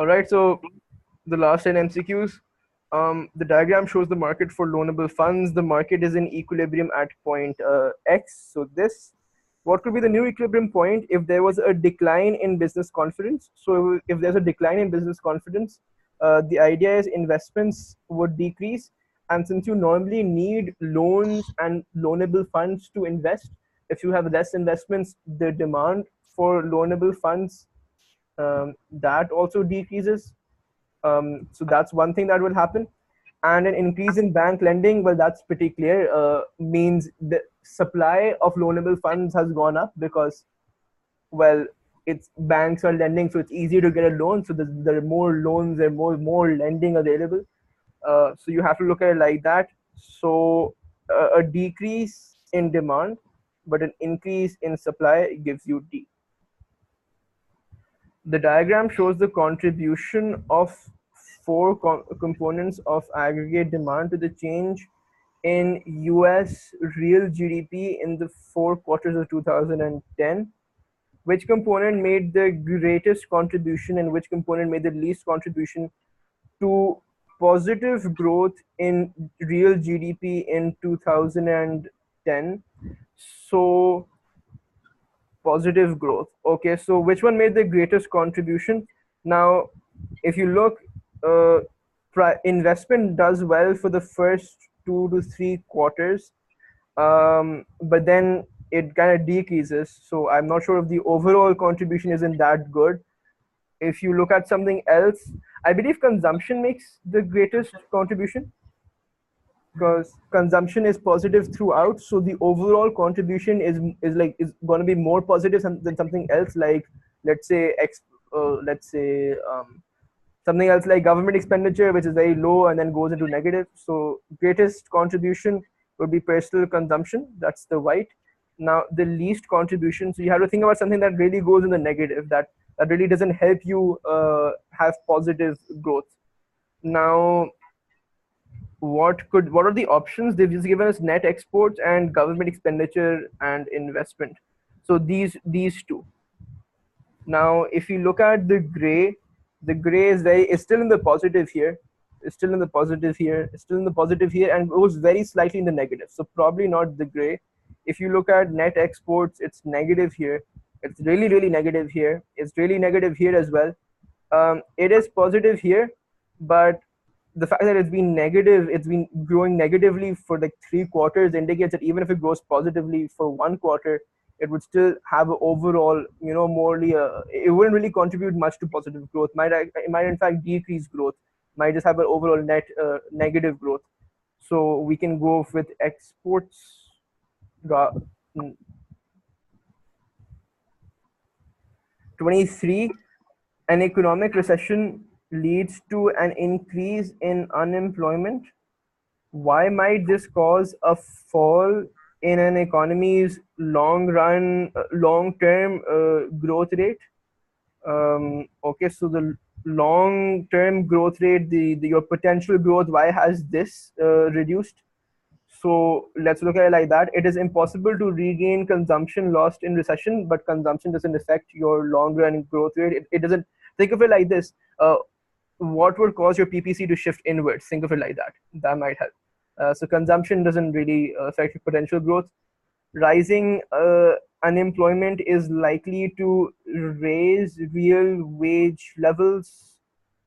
All right, so the last 10 MCQs. The diagram shows the market for loanable funds. The market is in equilibrium at point X. So this, what could be the new equilibrium point if there was a decline in business confidence? So if there's a decline in business confidence, the idea is investments would decrease. And since you normally need loans and loanable funds to invest, if you have less investments, the demand for loanable funds that also decreases. So that's one thing that will happen. And an increase in bank lending, well, that's pretty clear, means the supply of loanable funds has gone up because, well, it's banks are lending, so it's easier to get a loan. So there are more loans, there are more lending available. So you have to look at it like that. So a decrease in demand, but an increase in supply gives you D. The diagram shows the contribution of four components of aggregate demand to the change in US real GDP in the 4 quarters of 2010. Which component made the greatest contribution and which component made the least contribution to positive growth in real GDP in 2010? So positive growth. Okay, so which one made the greatest contribution? Now, if you look, investment does well for the first 2 to 3 quarters, but then it kind of decreases. So I'm not sure if the overall contribution isn't that good. If you look at something else, I believe consumption makes the greatest contribution because consumption is positive throughout, so the overall contribution is going to be more positive than something else, like let's say something else like government expenditure, which is very low and then goes into negative. So greatest contribution would be personal consumption, that's the white. Now the least contribution, so you have to think about something that really goes in the negative, that really doesn't help you have positive growth. Now what are the options? They've just given us net exports and government expenditure and investment. So these two. Now if you look at the gray is still in the positive here, it's still in the positive here, it's still in the positive here, and goes very slightly in the negative, so probably not the gray. If you look at net exports, it's negative here, it's really negative here, it's really negative here as well. It is positive here, but the fact that it's been negative, it's been growing negatively for like 3 quarters, indicates that even if it grows positively for 1 quarter, it would still have an overall, morely, it wouldn't really contribute much to positive growth. It might in fact decrease growth, might just have an overall net negative growth. So we can go with exports. 23, an economic recession leads to an increase in unemployment. Why might this cause a fall in an economy's long-term growth rate? Okay, so the long-term growth rate, your potential growth, why has this reduced? So let's look at it like that. It is impossible to regain consumption lost in recession, but consumption doesn't affect your long-run growth rate. It doesn't. Think of it like this. What would cause your PPC to shift inwards? Think of it like that. That might help. So consumption doesn't really affect your potential growth. Rising unemployment is likely to raise real wage levels.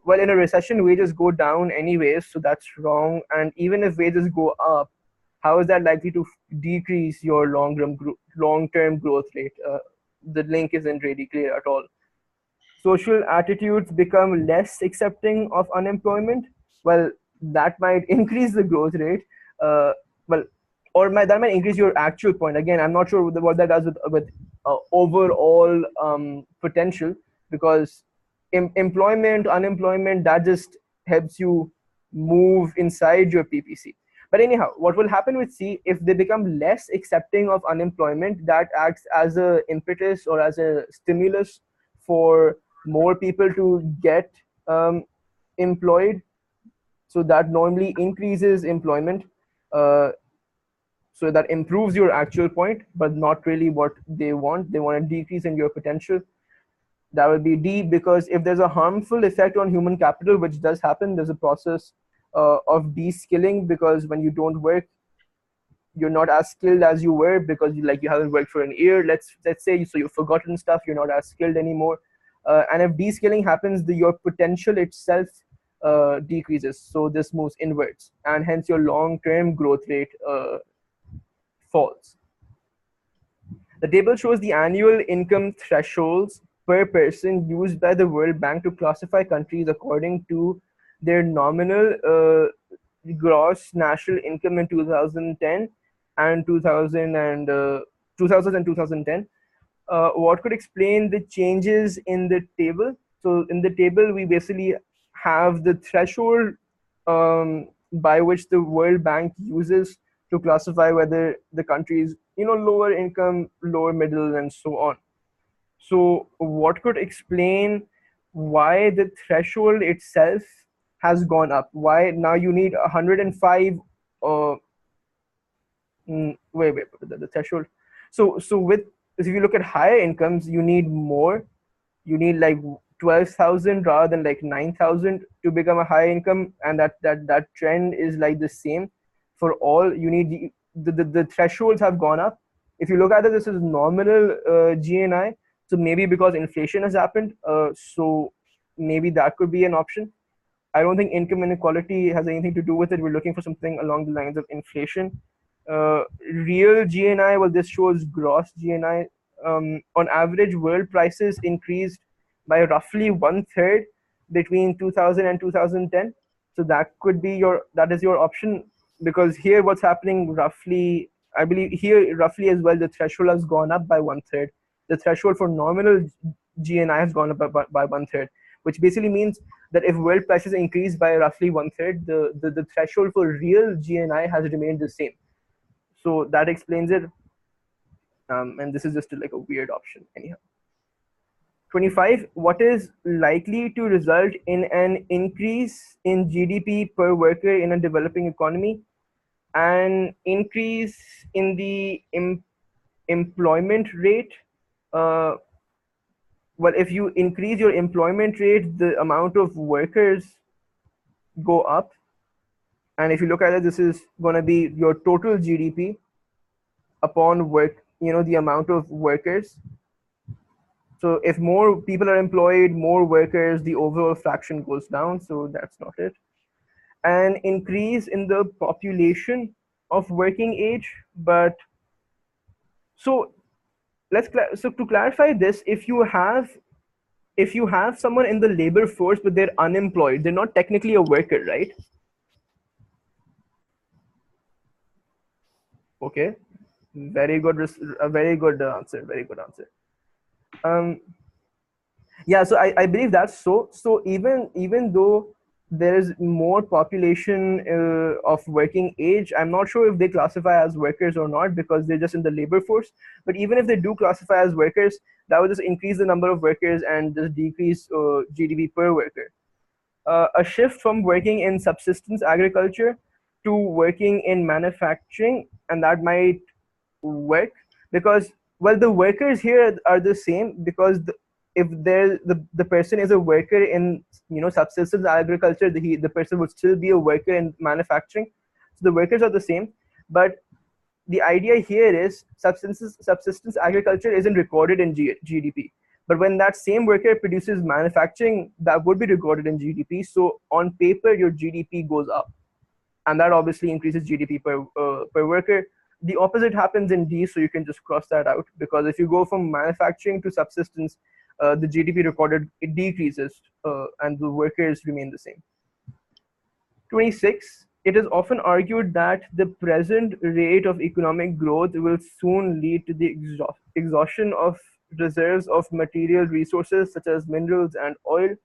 Well, in a recession, wages go down anyways, so that's wrong. And even if wages go up, how is that likely to decrease your long-term growth rate? The link isn't really clear at all. Social attitudes become less accepting of unemployment. Well, that might increase the growth rate. Well, that might increase your actual point. Again, I'm not sure what that does with overall potential, because unemployment, that just helps you move inside your PPC. But anyhow, what will happen with C, if they become less accepting of unemployment, that acts as a impetus or as a stimulus for more people to get employed. So that normally increases employment. So that improves your actual point, but not really what they want. They want a decrease in your potential. That would be D, because if there's a harmful effect on human capital, which does happen, there's a process of de-skilling, because when you don't work, you're not as skilled as you were, because you haven't worked for an year. Let's say, so you've forgotten stuff. You're not as skilled anymore, and if de-skilling happens, your potential itself decreases. So this moves inwards, and hence your long-term growth rate falls. The table shows the annual income thresholds per person used by the World Bank to classify countries according to their nominal gross national income in 2010 and 2000 and 2010. What could explain the changes in the table? So in the table, we basically have the threshold by which the World Bank uses to classify whether the country is, lower income, lower middle, and so on. So what could explain why the threshold itself has gone up? Why now you need 105? Wait, the threshold. So with, if you look at higher incomes, you need more. You need like 12,000 rather than like 9,000 to become a high income, and that trend is like the same for all. You need the thresholds have gone up. If you look at it, this is nominal GNI. So maybe because inflation has happened, so maybe that could be an option. I don't think income inequality has anything to do with it. We're looking for something along the lines of inflation. Real GNI, well, this shows gross GNI. On average, world prices increased by roughly 1/3 between 2000 and 2010. So that is your option, because here what's happening roughly, I believe here roughly as well, the threshold has gone up by 1/3. The threshold for nominal GNI has gone up by 1/3, which basically means that if world prices increase by roughly 1/3, the threshold for real GNI has remained the same. So that explains it. And this is just like a weird option anyhow. 25, what is likely to result in an increase in GDP per worker in a developing economy? An increase in the employment rate. Well, if you increase your employment rate, the amount of workers go up. And if you look at it, this is going to be your total GDP upon work, the amount of workers. So if more people are employed, more workers, the overall fraction goes down. So that's not it. An increase in the population of working age. But so so to clarify this, if you have someone in the labor force but they're unemployed, they're not technically a worker, right? Okay, very good. A very good answer. Very good answer. Yeah, so I believe that's so. So even though there is more population of working age, I'm not sure if they classify as workers or not, because they're just in the labor force. But even if they do classify as workers, that would just increase the number of workers and just decrease GDP per worker. A shift from working in subsistence agriculture to working in manufacturing, and that might work, because, well, the workers here are the same, because if the person is a worker in subsistence agriculture, the person would still be a worker in manufacturing. So the workers are the same, but the idea here is subsistence agriculture isn't recorded in GDP. But when that same worker produces manufacturing, that would be recorded in GDP. So on paper, your GDP goes up, and that obviously increases GDP per worker. The opposite happens in D, so you can just cross that out, because if you go from manufacturing to subsistence, the GDP recorded, it decreases, and the workers remain the same. 26, it is often argued that the present rate of economic growth will soon lead to the exhaustion of reserves of material resources such as minerals and oil.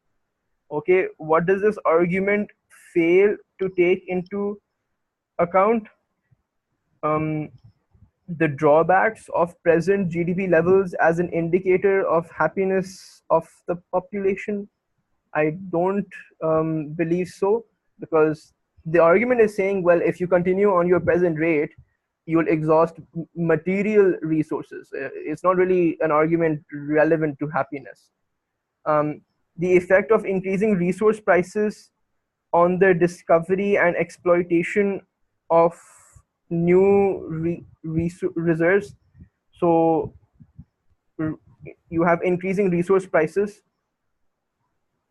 Okay, what does this argument fail to take into account? The drawbacks of present GDP levels as an indicator of happiness of the population. I don't believe so, because the argument is saying, well, if you continue on your present rate, you'll exhaust material resources. It's not really an argument relevant to happiness. The effect of increasing resource prices on the discovery and exploitation of new reserves. So you have increasing resource prices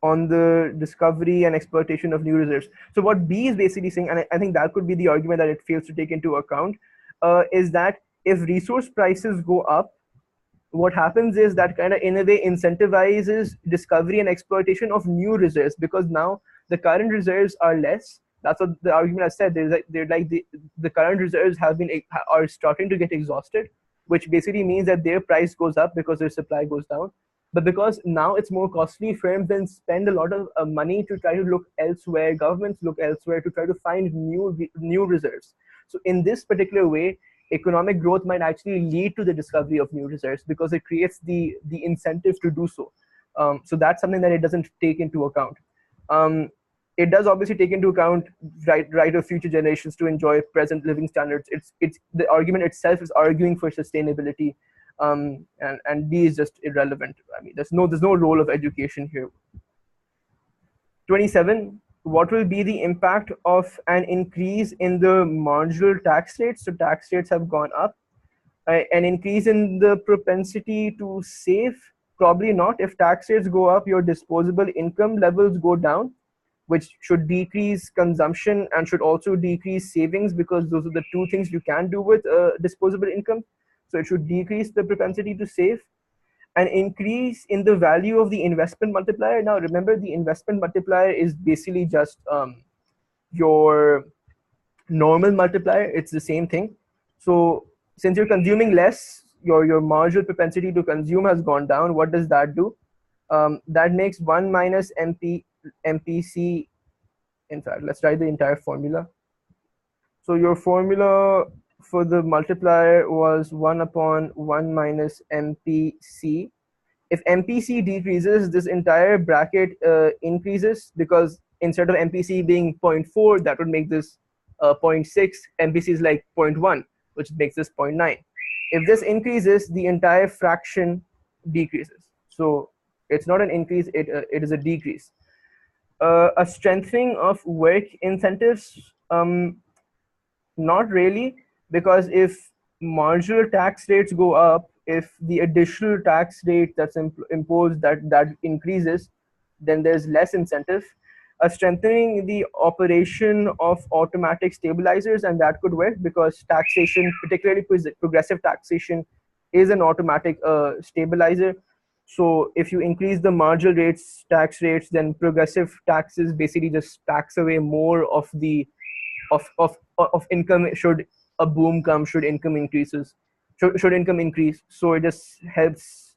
on the discovery and exploitation of new reserves. So what B is basically saying, and I think that could be the argument that it fails to take into account, is that if resource prices go up, what happens is that kind of in a way incentivizes discovery and exploitation of new reserves, because now the current reserves are less. That's what the argument I said. The current reserves are starting to get exhausted, which basically means that their price goes up because their supply goes down. But because now it's more costly, firms then spend a lot of money to try to look elsewhere. Governments look elsewhere to try to find new reserves. So in this particular way, economic growth might actually lead to the discovery of new reserves because it creates the incentive to do so. So that's something that it doesn't take into account. It does obviously take into account right of future generations to enjoy present living standards. It's the argument itself is arguing for sustainability, and D is just irrelevant. I mean, there's no role of education here. 27. What will be the impact of an increase in the marginal tax rates? So tax rates have gone up. An increase in the propensity to save? Probably not. If tax rates go up, your disposable income levels go down, which should decrease consumption and should also decrease savings, because those are the two things you can do with disposable income. So it should decrease the propensity to save. An increase in the value of the investment multiplier. Now remember, the investment multiplier is basically just your normal multiplier. It's the same thing. So since you're consuming less, your marginal propensity to consume has gone down. What does that do? That makes 1 minus MPC. In fact, let's write the entire formula. So your formula for the multiplier was 1 upon 1 minus MPC. If MPC decreases, this entire bracket increases, because instead of MPC being 0.4, that would make this 0.6. MPC is like 0.1, which makes this 0.9. If this increases, the entire fraction decreases. So it's not an increase, it is a decrease. A strengthening of work incentives? Not really, because if marginal tax rates go up, if the additional tax rate that's imposed that increases, then there's less incentive. Strengthening the operation of automatic stabilizers, and that could work because taxation, particularly progressive taxation, is an automatic stabilizer. So if you increase the marginal tax rates, then progressive taxes basically just tax away more of the of income. Should a boom come, should income increases, should income increase. So it just helps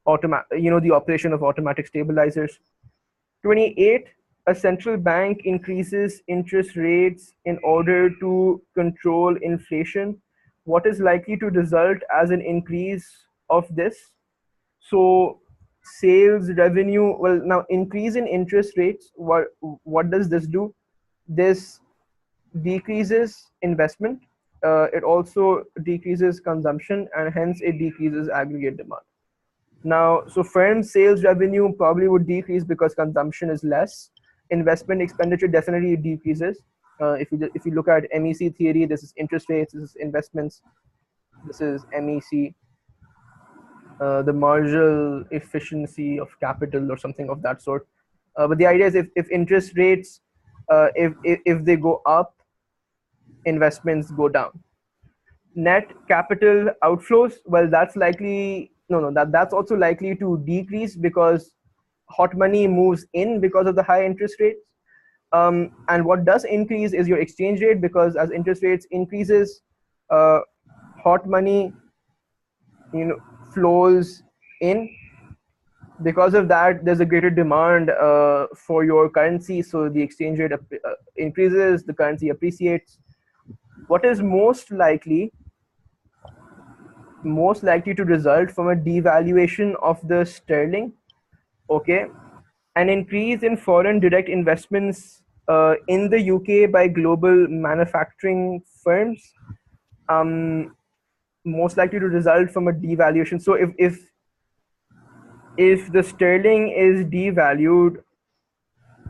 the operation of automatic stabilizers. 28. A central bank increases interest rates in order to control inflation. What is likely to result as an increase of this? So sales revenue, well, now increase in interest rates, what does this do? This decreases investment. It also decreases consumption, and hence it decreases aggregate demand. Now, so firm sales revenue probably would decrease because consumption is less. Investment expenditure definitely decreases. If you look at MEC theory, this is interest rates, this is investments, this is MEC, the marginal efficiency of capital or something of that sort. But the idea is if interest rates, if they go up, investments go down. Net capital outflows, well, that's likely that's also likely to decrease because hot money moves in because of the high interest rates. And what does increase is your exchange rate, because as interest rates increases, hot money flows in. Because of that, there's a greater demand for your currency, so the exchange rate increases, the currency appreciates. What is most likely to result from a devaluation of the sterling? Okay, an increase in foreign direct investments in the UK by global manufacturing firms, most likely to result from a devaluation. So if If the sterling is devalued,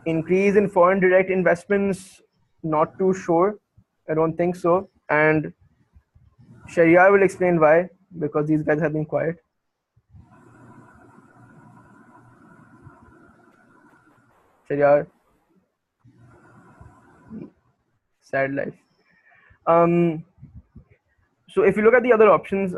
increase in foreign direct investments, not too sure. I don't think so. And Sharia will explain why, because these guys have been quiet. Sharia, sad life. Um, So if you look at the other options,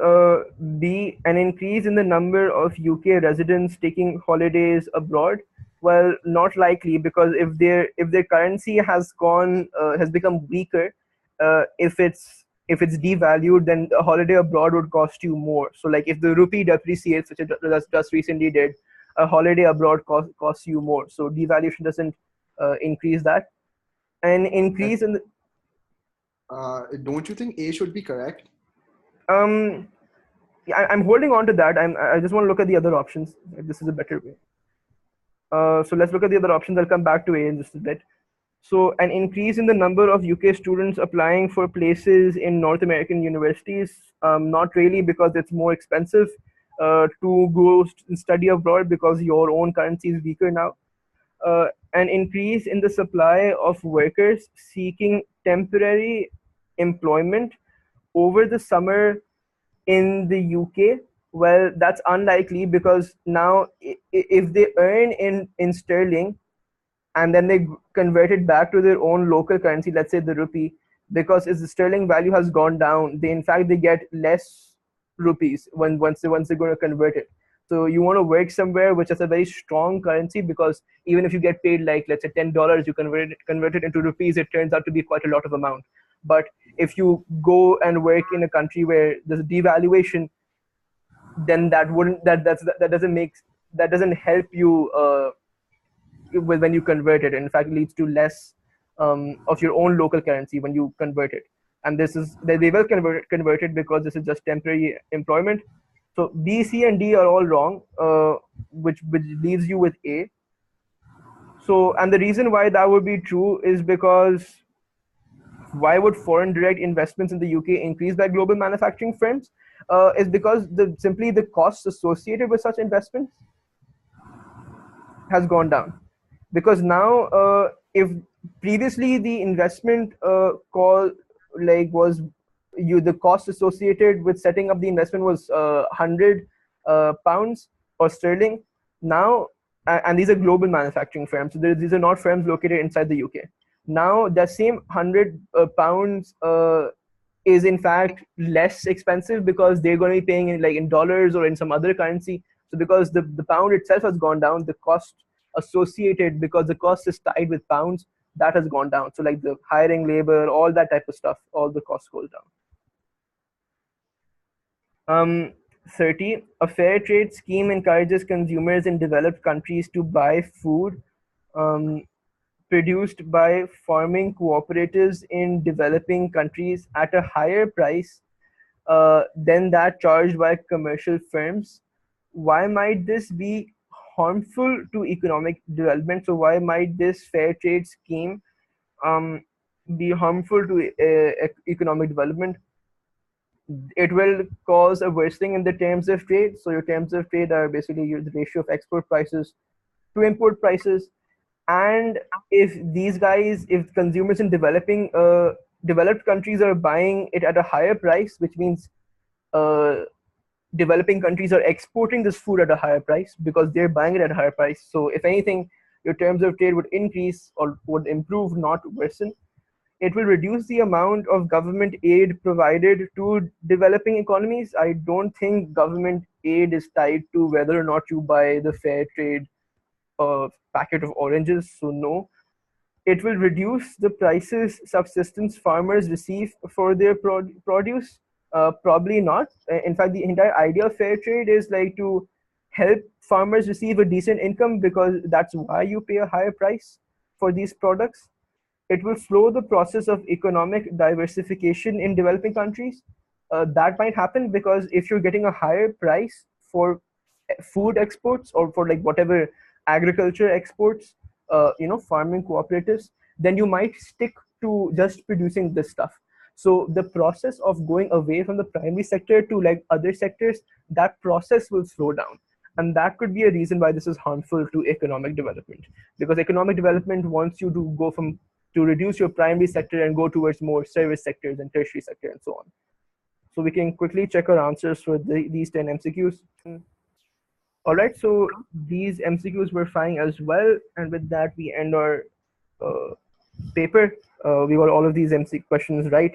B, an increase in the number of UK residents taking holidays abroad. Well, not likely, because if their currency has become weaker, if it's devalued, then a holiday abroad would cost you more. So like if the rupee depreciates, which it just recently did, a holiday abroad costs you more. So devaluation doesn't increase that. An That, increase in the, don't you think A should be correct? um yeah, I'm holding on to that. I just want to look at the other options. If this is a better way. So let's look at the other options. I'll come back to A in just a bit. So an increase in the number of UK students applying for places in North American universities. Not really, because it's more expensive to go study abroad because your own currency is weaker now. An increase in the supply of workers seeking temporary employment over the summer in the UK. Well, that's unlikely, because now if they earn in sterling and then they convert it back to their own local currency, let's say the rupee, because if the sterling value has gone down, they in fact they get less rupees once they're going to convert it. So you want to work somewhere which has a very strong currency, because even if you get paid like, let's say, $10, you convert it into rupees, it turns out to be quite a lot of amount. But if you go and work in a country where there's a devaluation, then that doesn't help you when you convert it. In fact, it leads to less of your own local currency when you convert it. And this is they will convert it, because this is just temporary employment. So B, C, and D are all wrong, which leaves you with A. So, and the reason why that would be true is because why would foreign direct investments in the UK increase by global manufacturing firms? Is because simply the costs associated with such investments has gone down. Because now, if previously the investment call like was you the cost associated with setting up the investment was 100 pounds or sterling. Now, and these are global manufacturing firms, so these are not firms located inside the UK. Now the same 100 pounds is in fact less expensive, because they're going to be paying in dollars or in some other currency. So because the pound itself has gone down, the cost associated, because the cost is tied with pounds, that has gone down. So like the hiring labor, all that type of stuff, all the costs goes down. 30, a fair trade scheme encourages consumers in developed countries to buy food um, produced by farming cooperatives in developing countries at a higher price than that charged by commercial firms. Why might this be harmful to economic development? So why might this fair trade scheme um, be harmful to economic development? It will cause a worsening in the terms of trade. So your terms of trade are basically the ratio of export prices to import prices. And if consumers in developed countries are buying it at a higher price, which means uh, developing countries are exporting this food at a higher price because they're buying it at a higher price. So if anything, your terms of trade would increase or would improve, not worsen. It will reduce the amount of government aid provided to developing economies. I don't think government aid is tied to whether or not you buy the fair trade packet of oranges. So no, it will reduce the prices subsistence farmers receive for their produce. Probably not. In fact, the entire idea of fair trade is like to help farmers receive a decent income, because that's why you pay a higher price for these products. It will slow the process of economic diversification in developing countries. That might happen because if you're getting a higher price for food exports or for like whatever agriculture exports, farming cooperatives, then you might stick to just producing this stuff. So the process of going away from the primary sector to like other sectors, that process will slow down. And that could be a reason why this is harmful to economic development, because economic development wants you to go from to reduce your primary sector and go towards more service sectors and tertiary sector and so on. So we can quickly check our answers for these 10 MCQs. All right, so these MCQs were fine as well, and with that we end our paper. We got all of these MC questions right.